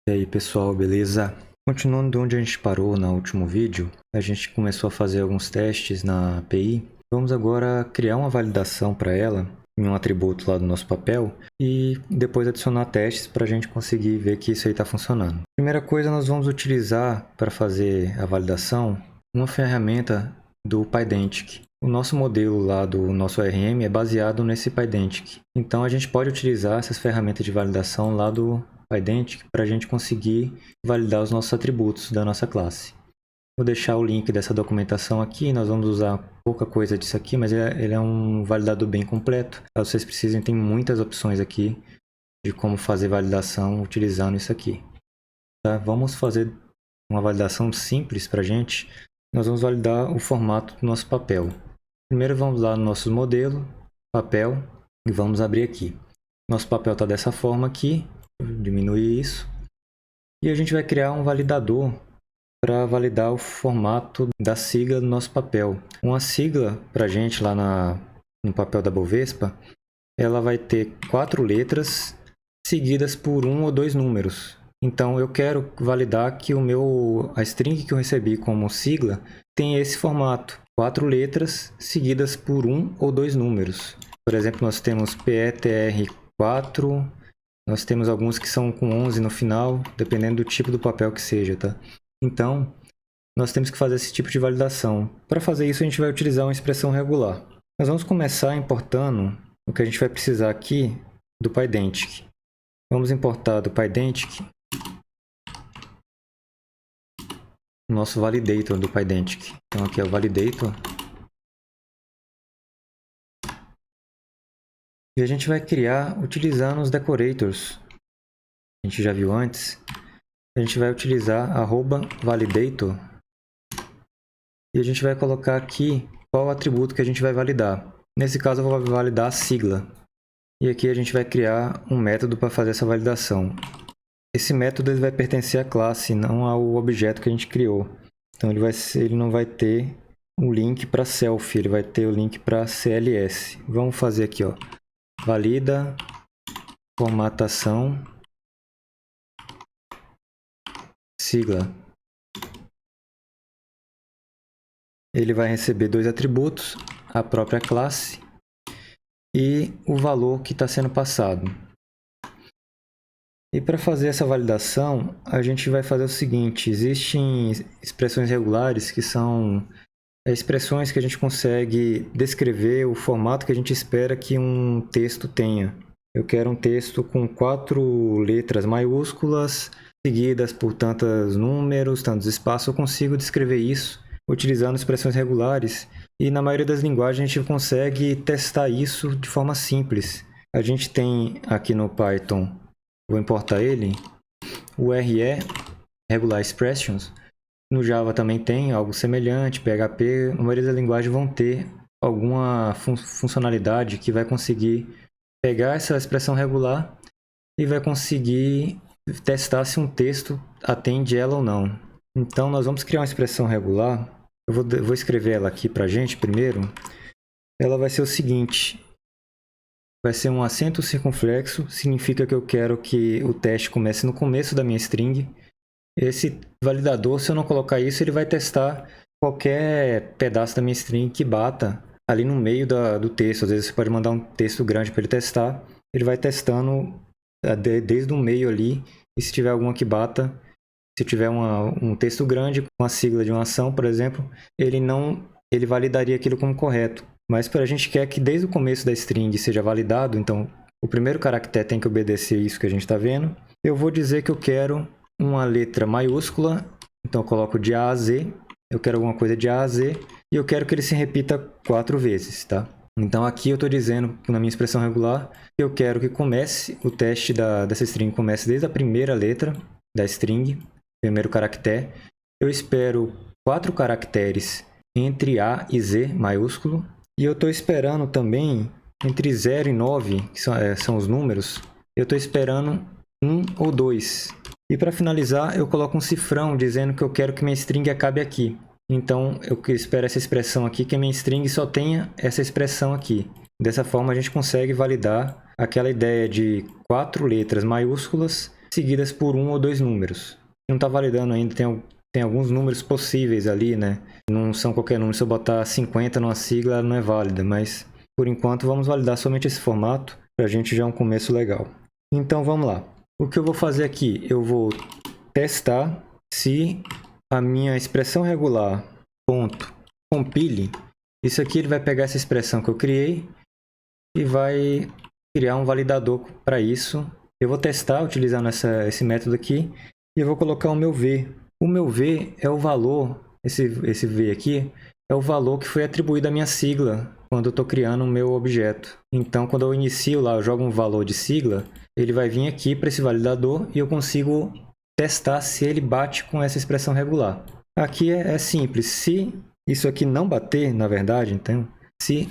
E aí pessoal, beleza? Continuando de onde a gente parou no último vídeo, a gente começou a fazer alguns testes na API. Vamos agora criar uma validação para ela em um atributo lá do nosso papel e depois adicionar testes para a gente conseguir ver que isso aí está funcionando. Primeira coisa, nós vamos utilizar para fazer a validação uma ferramenta do Pydantic. O nosso modelo lá do nosso ORM é baseado nesse Pydantic. Então a gente pode utilizar essas ferramentas de validação lá do Pydantic para a gente conseguir validar os nossos atributos da nossa classe. Vou deixar o link dessa documentação aqui, nós vamos usar pouca coisa disso aqui, mas ele é um validador bem completo. Caso vocês precisem, tem muitas opções aqui de como fazer validação utilizando isso aqui. Tá? Vamos fazer uma validação simples para a gente. Nós vamos validar o formato do nosso papel. Primeiro vamos lá no nosso modelo, papel, e vamos abrir aqui. Nosso papel está dessa forma aqui. Diminuir isso e a gente vai criar um validador para validar o formato da sigla do nosso papel. Uma sigla para a gente lá no papel da Bovespa, ela vai ter 4 letras seguidas por 1 ou 2 números. Então eu quero validar que a string que eu recebi como sigla tem esse formato, 4 letras seguidas por 1 ou 2 números. Por exemplo, nós temos PETR4. Nós temos alguns que são com 11 no final, dependendo do tipo do papel que seja, tá? Então, nós temos que fazer esse tipo de validação. Para fazer isso, a gente vai utilizar uma expressão regular. Nós vamos começar importando o que a gente vai precisar aqui do Pydantic. Vamos importar do Pydantic o nosso validator do Pydantic. Então, aqui é o validator. E a gente vai criar utilizando os decorators. A gente já viu antes. A gente vai utilizar @validator. E a gente vai colocar aqui qual atributo que a gente vai validar. Nesse caso eu vou validar a sigla. E aqui a gente vai criar um método para fazer essa validação. Esse método ele vai pertencer à classe, não ao objeto que a gente criou. Então ele não vai ter um link para self, ele vai ter o link para CLS. Vamos fazer aqui, ó. Valida formatação sigla. Ele vai receber 2 atributos, a própria classe e o valor que está sendo passado. E para fazer essa validação, a gente vai fazer o seguinte: existem expressões regulares que são expressões que a gente consegue descrever o formato que a gente espera que um texto tenha. Eu quero um texto com 4 letras maiúsculas, seguidas por tantos números, tantos espaços. Eu consigo descrever isso utilizando expressões regulares. E na maioria das linguagens a gente consegue testar isso de forma simples. A gente tem aqui no Python, vou importar ele, o RE, Regular Expressions. No Java também tem algo semelhante, PHP. A maioria das linguagens vão ter alguma funcionalidade que vai conseguir pegar essa expressão regular e vai conseguir testar se um texto atende ela ou não. Então nós vamos criar uma expressão regular. Eu vou escrever ela aqui para a gente primeiro. Ela vai ser o seguinte: vai ser um acento circunflexo, significa que eu quero que o teste comece no começo da minha string. Esse validador, se eu não colocar isso, ele vai testar qualquer pedaço da minha string que bata ali no meio do texto. Às vezes você pode mandar um texto grande para ele testar. Ele vai testando desde o meio ali. E se tiver alguma que bata, se tiver um texto grande com a sigla de uma ação, por exemplo, ele validaria aquilo como correto. Mas a gente quer que desde o começo da string seja validado, então o primeiro caractere tem que obedecer isso que a gente está vendo. Eu vou dizer que eu quero uma letra maiúscula, então eu coloco de A a Z. Eu quero alguma coisa de A a Z e eu quero que ele se repita 4 vezes, tá? Então aqui eu estou dizendo, na minha expressão regular, que eu quero que comece o teste dessa string, comece desde a primeira letra da string, primeiro caractere. Eu espero 4 caracteres entre A e Z maiúsculo. E eu estou esperando também entre 0 e 9, que são os números, eu estou esperando 1 ou 2. E para finalizar, eu coloco um cifrão dizendo que eu quero que minha string acabe aqui. Então, eu espero essa expressão aqui, que a minha string só tenha essa expressão aqui. Dessa forma, a gente consegue validar aquela ideia de 4 letras maiúsculas seguidas por um ou dois números. Não está validando ainda, tem alguns números possíveis ali, né? Não são qualquer número, se eu botar 50 numa sigla, ela não é válida, mas por enquanto vamos validar somente esse formato, para a gente já é um começo legal. Então vamos lá. O que eu vou fazer aqui? Eu vou testar se a minha expressão regular ponto compile. Isso aqui ele vai pegar essa expressão que eu criei e vai criar um validador para isso. Eu vou testar utilizando esse método aqui e eu vou colocar o meu V. O meu V é o valor, esse V aqui, é o valor que foi atribuído à minha sigla quando eu estou criando o meu objeto. Então, quando eu inicio lá, eu jogo um valor de sigla, ele vai vir aqui para esse validador e eu consigo testar se ele bate com essa expressão regular. Aqui é simples. Se isso aqui não bater, na verdade, então, se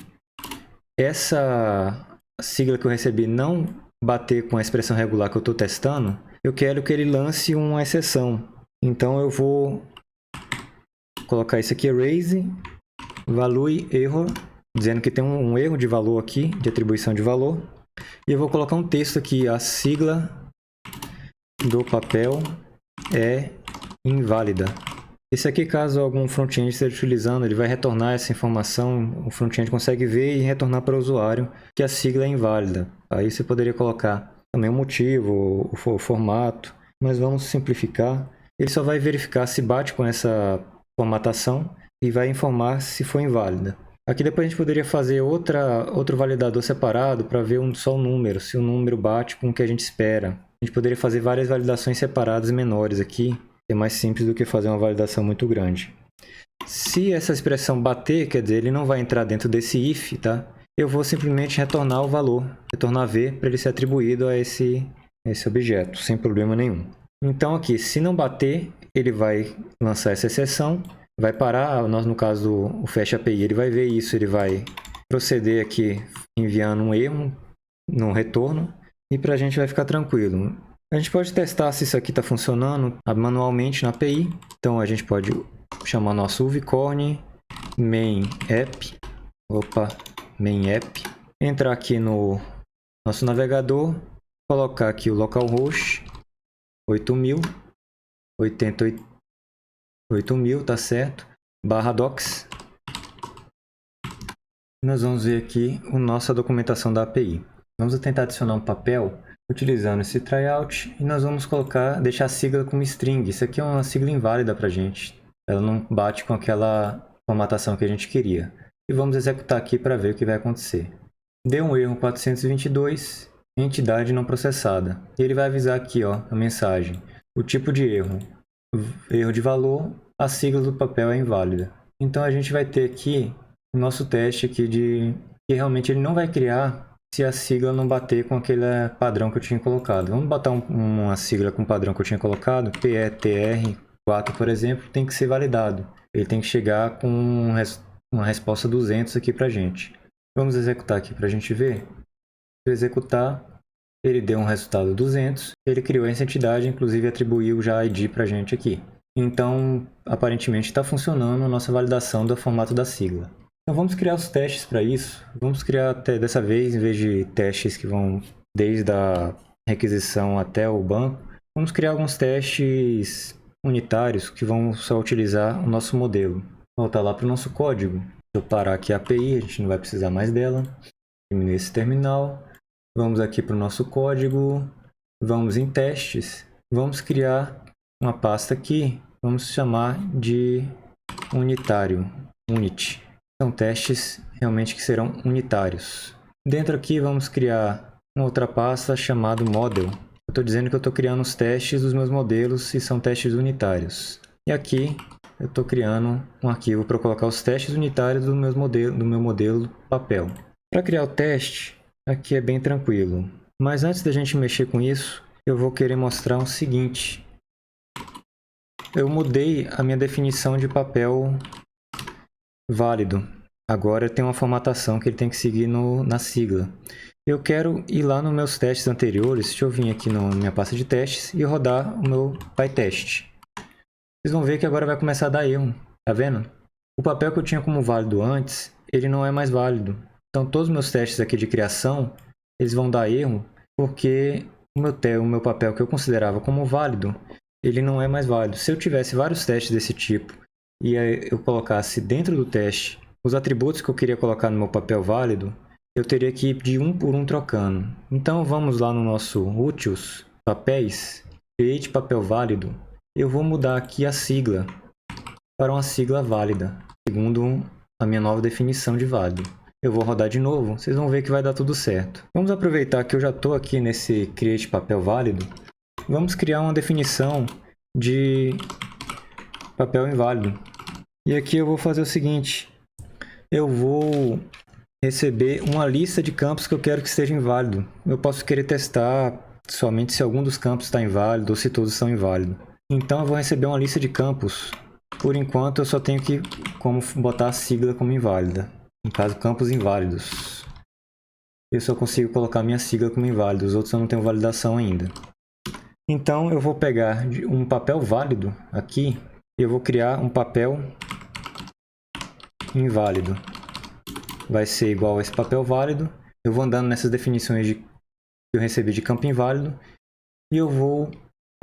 essa sigla que eu recebi não bater com a expressão regular que eu estou testando, eu quero que ele lance uma exceção. Então eu vou colocar isso aqui, erase, value error, dizendo que tem um erro de valor aqui, de atribuição de valor. E eu vou colocar um texto aqui, a sigla do papel é inválida. Isso aqui, caso algum front-end esteja utilizando, ele vai retornar essa informação, o front-end consegue ver e retornar para o usuário que a sigla é inválida. Aí você poderia colocar também o motivo, o formato, mas vamos simplificar. Ele só vai verificar se bate com essa formatação e vai informar se foi inválida. Aqui depois a gente poderia fazer outro validador separado para ver só o número, se o número bate com o que a gente espera. A gente poderia fazer várias validações separadas menores aqui, é mais simples do que fazer uma validação muito grande. Se essa expressão bater, quer dizer, ele não vai entrar dentro desse if, tá? Eu vou simplesmente retornar o valor, retornar V, para ele ser atribuído a esse objeto, sem problema nenhum. Então aqui, se não bater, ele vai lançar essa exceção, vai parar, no caso o Fast API, ele vai ver isso, ele vai proceder aqui enviando um erro no retorno, e para a gente vai ficar tranquilo. A gente pode testar se isso aqui está funcionando manualmente na API. Então a gente pode chamar nosso uvicorn main app, entrar aqui no nosso navegador, colocar aqui o localhost 8000, tá certo, /docs. Nós vamos ver aqui a nossa documentação da API. Vamos tentar adicionar um papel utilizando esse tryout e nós vamos deixar a sigla como string. Isso aqui é uma sigla inválida para a gente. Ela não bate com aquela formatação que a gente queria. E vamos executar aqui para ver o que vai acontecer. Deu um erro 422, entidade não processada. E ele vai avisar aqui, ó, a mensagem. O tipo de erro, erro de valor, a sigla do papel é inválida. Então a gente vai ter aqui o nosso teste aqui que realmente ele não vai criar se a sigla não bater com aquele padrão que eu tinha colocado. Vamos botar uma sigla com o padrão que eu tinha colocado, PETR4, por exemplo, tem que ser validado. Ele tem que chegar com uma resposta 200 aqui para a gente. Vamos executar aqui para a gente ver. Se eu executar, ele deu um resultado 200, ele criou essa entidade, inclusive atribuiu já a ID para a gente aqui. Então, aparentemente está funcionando a nossa validação do formato da sigla. Então vamos criar os testes para isso. Vamos criar até dessa vez, em vez de testes que vão desde a requisição até o banco, vamos criar alguns testes unitários que vão só utilizar o nosso modelo. Voltar lá para o nosso código. Se eu parar aqui a API, a gente não vai precisar mais dela. Diminuir esse terminal. Vamos aqui para o nosso código. Vamos em testes. Vamos criar uma pasta aqui. Vamos chamar de unitário. Unit. São testes realmente que serão unitários. Dentro aqui vamos criar uma outra pasta chamada model. Eu estou dizendo que eu estou criando os testes dos meus modelos e são testes unitários. E aqui eu estou criando um arquivo para colocar os testes unitários do meu modelo papel. Para criar o teste, aqui é bem tranquilo. Mas antes da gente mexer com isso, eu vou querer mostrar o seguinte. Eu mudei a minha definição de papel válido. Agora tem uma formatação que ele tem que seguir na sigla. Eu quero ir lá nos meus testes anteriores. Deixa eu vir aqui na minha pasta de testes e rodar o meu PyTest. Vocês vão ver que agora vai começar a dar erro. Tá vendo? O papel que eu tinha como válido antes, ele não é mais válido. Então todos os meus testes aqui de criação, eles vão dar erro porque o meu papel que eu considerava como válido, ele não é mais válido. Se eu tivesse vários testes desse tipo e eu colocasse dentro do teste os atributos que eu queria colocar no meu papel válido, eu teria que ir de um por um trocando. Então vamos lá no nosso Utils, papéis, create papel válido. Eu vou mudar aqui a sigla para uma sigla válida, segundo a minha nova definição de válido. Eu vou rodar de novo, vocês vão ver que vai dar tudo certo. Vamos aproveitar que eu já estou aqui nesse create papel válido. Vamos criar uma definição de papel inválido. E aqui eu vou fazer o seguinte. Eu vou receber uma lista de campos que eu quero que esteja inválido. Eu posso querer testar somente se algum dos campos está inválido ou se todos são inválidos. Então eu vou receber uma lista de campos. Por enquanto eu só tenho que botar a sigla como inválida. No caso, campos inválidos. Eu só consigo colocar minha sigla como inválida, os outros eu não tenho validação ainda. Então eu vou pegar um papel válido aqui e eu vou criar um papel inválido. Vai ser igual a esse papel válido. Eu vou andando nessas definições que eu recebi de campo inválido e eu vou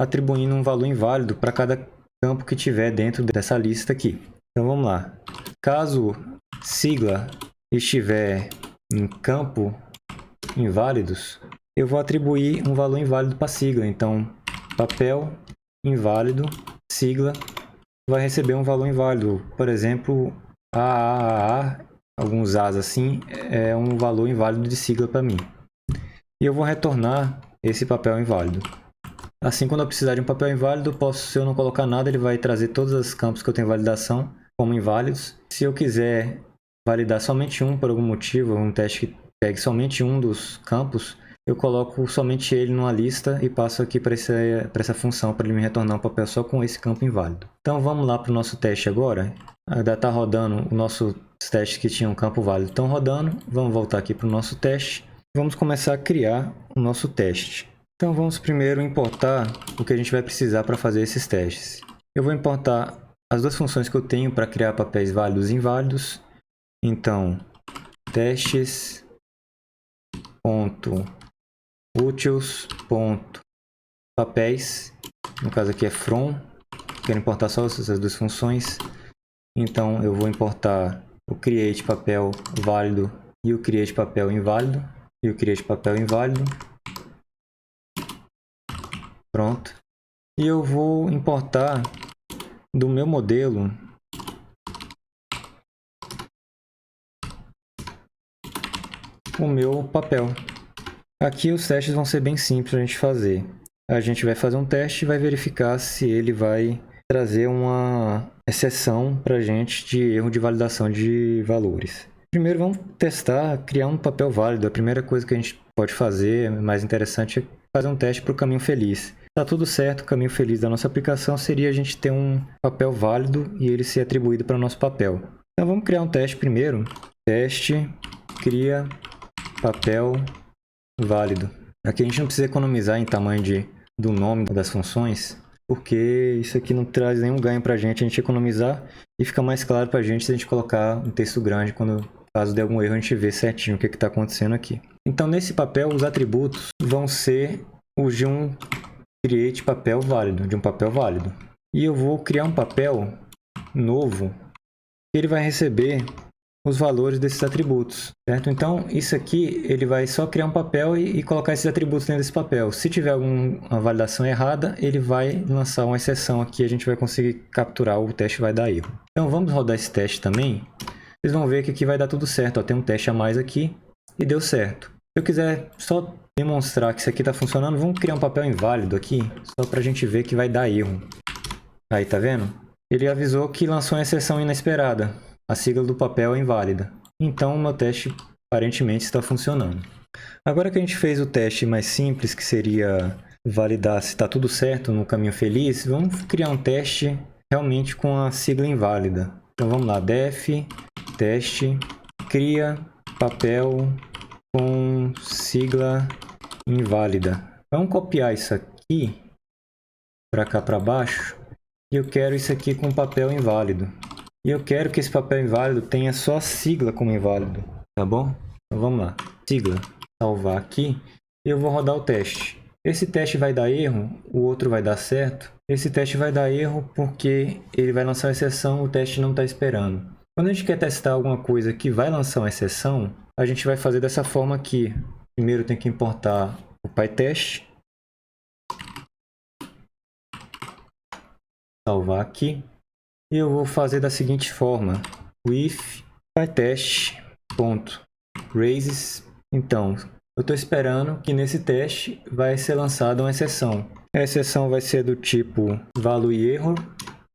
atribuindo um valor inválido para cada campo que tiver dentro dessa lista aqui. Então vamos lá. Caso sigla estiver em campo inválidos, eu vou atribuir um valor inválido para a sigla. Então, papel inválido, sigla, vai receber um valor inválido. Por exemplo, AAA, alguns As assim, é um valor inválido de sigla para mim. E eu vou retornar esse papel inválido. Assim, quando eu precisar de um papel inválido, se eu não colocar nada, ele vai trazer todos os campos que eu tenho validação como inválidos. Se eu quiser validar somente um por algum motivo, um teste que pegue somente um dos campos, eu coloco somente ele numa lista e passo aqui para essa função para ele me retornar um papel só com esse campo inválido. Então vamos lá para o nosso teste agora. Ainda está rodando o nosso teste que tinha um campo válido. Estão rodando. Vamos voltar aqui para o nosso teste. Vamos começar a criar o nosso teste. Então vamos primeiro importar o que a gente vai precisar para fazer esses testes. Eu vou importar as duas funções que eu tenho para criar papéis válidos e inválidos. Então, testes.utils.papéis, no caso aqui é from, quero importar só essas duas funções. Então eu vou importar o create papel válido e o create papel inválido e o create papel inválido. Pronto. E eu vou importar do meu modelo o meu papel. Aqui os testes vão ser bem simples a gente fazer. A gente vai fazer um teste e vai verificar se ele vai trazer uma exceção para a gente de erro de validação de valores. Primeiro vamos testar, criar um papel válido. A primeira coisa que a gente pode fazer, mais interessante, é fazer um teste para o caminho feliz. Está tudo certo, o caminho feliz da nossa aplicação seria a gente ter um papel válido e ele ser atribuído para o nosso papel. Então vamos criar um teste primeiro. Teste, cria papel válido. Aqui a gente não precisa economizar em tamanho do nome das funções, porque isso aqui não traz nenhum ganho para a gente economizar e fica mais claro para a gente se a gente colocar um texto grande quando, caso dê algum erro, a gente vê certinho o que está acontecendo aqui. Então nesse papel os atributos vão ser os de um create papel válido, de um papel válido. E eu vou criar um papel novo que ele vai receber os valores desses atributos, certo? Então isso aqui ele vai só criar um papel e colocar esses atributos dentro desse papel. Se tiver alguma validação errada, ele vai lançar uma exceção aqui, a gente vai conseguir capturar, o teste vai dar erro. Então vamos rodar esse teste também. Vocês vão ver que aqui vai dar tudo certo, ó, tem um teste a mais aqui e deu certo. Se eu quiser só demonstrar que isso aqui está funcionando, vamos criar um papel inválido aqui, só para a gente ver que vai dar erro. Aí, tá vendo? Ele avisou que lançou uma exceção inesperada. A sigla do papel é inválida. Então, o meu teste aparentemente está funcionando. Agora que a gente fez o teste mais simples, que seria validar se está tudo certo no caminho feliz, vamos criar um teste realmente com a sigla inválida. Então, vamos lá. Def, teste, cria papel com sigla inválida. Vamos copiar isso aqui para cá para baixo. E eu quero isso aqui com papel inválido. E eu quero que esse papel inválido tenha só a sigla como inválido. Tá bom? Então vamos lá. Sigla. Salvar aqui. E eu vou rodar o teste. Esse teste vai dar erro, o outro vai dar certo. Esse teste vai dar erro porque ele vai lançar uma exceção, o teste não está esperando. Quando a gente quer testar alguma coisa que vai lançar uma exceção, a gente vai fazer dessa forma aqui. Primeiro tem que importar o PyTest. Salvar aqui. E eu vou fazer da seguinte forma. With pytest.raises. Então, eu estou esperando que nesse teste vai ser lançada uma exceção. A exceção vai ser do tipo value error.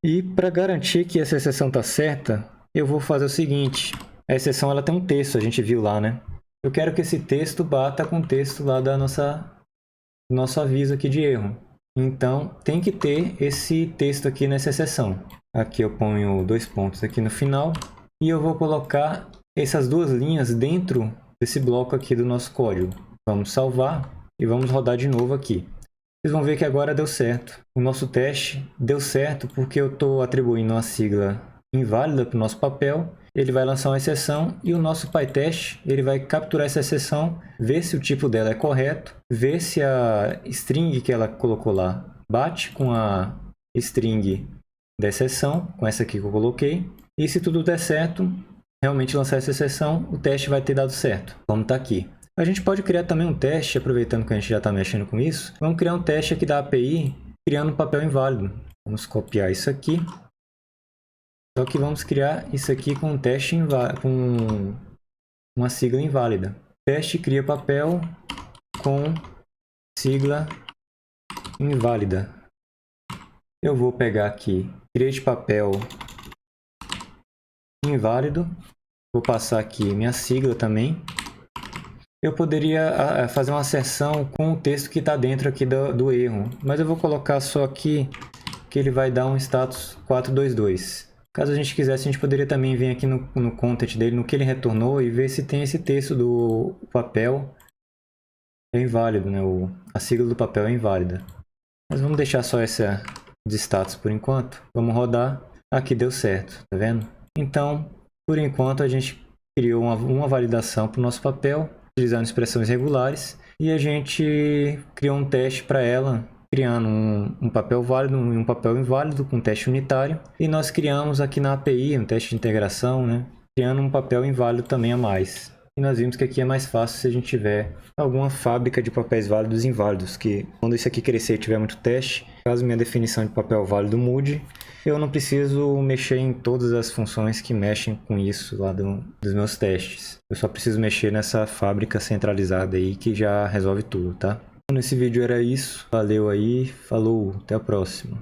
E para garantir que essa exceção está certa, eu vou fazer o seguinte. A exceção ela tem um texto, a gente viu lá, né? Eu quero que esse texto bata com o texto lá da nosso aviso aqui de erro. Então, tem que ter esse texto aqui nessa exceção. Aqui eu ponho 2 pontos aqui no final. E eu vou colocar essas 2 linhas dentro desse bloco aqui do nosso código. Vamos salvar e vamos rodar de novo aqui. Vocês vão ver que agora deu certo. O nosso teste deu certo porque eu estou atribuindo uma sigla inválida para o nosso papel. Ele vai lançar uma exceção e o nosso PyTest ele vai capturar essa exceção, ver se o tipo dela é correto, ver se a string que ela colocou lá bate com a string da exceção, com essa aqui que eu coloquei. E se tudo der certo, realmente lançar essa exceção, o teste vai ter dado certo, como está aqui. A gente pode criar também um teste, aproveitando que a gente já está mexendo com isso. Vamos criar um teste aqui da API, criando um papel inválido. Vamos copiar isso aqui. Só que vamos criar isso aqui com um teste com uma sigla inválida. Teste cria papel com sigla inválida. Eu vou pegar aqui, create papel inválido. Vou passar aqui minha sigla também. Eu poderia fazer uma asserção com o texto que está dentro aqui do erro. Mas eu vou colocar só aqui que ele vai dar um status 422. Caso a gente quisesse, a gente poderia também vir aqui no content dele, no que ele retornou, e ver se tem esse texto do papel é inválido, né? A sigla do papel é inválida. Mas vamos deixar só essa de status por enquanto. Vamos rodar. Aqui deu certo, tá vendo? Então, por enquanto, a gente criou uma validação para o nosso papel, utilizando expressões regulares, e a gente criou um teste para ela, criando um papel válido e um papel inválido com teste unitário. E nós criamos aqui na API, um teste de integração, né? Criando um papel inválido também a mais. E nós vimos que aqui é mais fácil se a gente tiver alguma fábrica de papéis válidos e inválidos, que quando isso aqui crescer e tiver muito teste, caso minha definição de papel válido mude, eu não preciso mexer em todas as funções que mexem com isso lá dos meus testes. Eu só preciso mexer nessa fábrica centralizada aí que já resolve tudo, tá? Nesse vídeo era isso. Valeu aí, falou, até a próxima.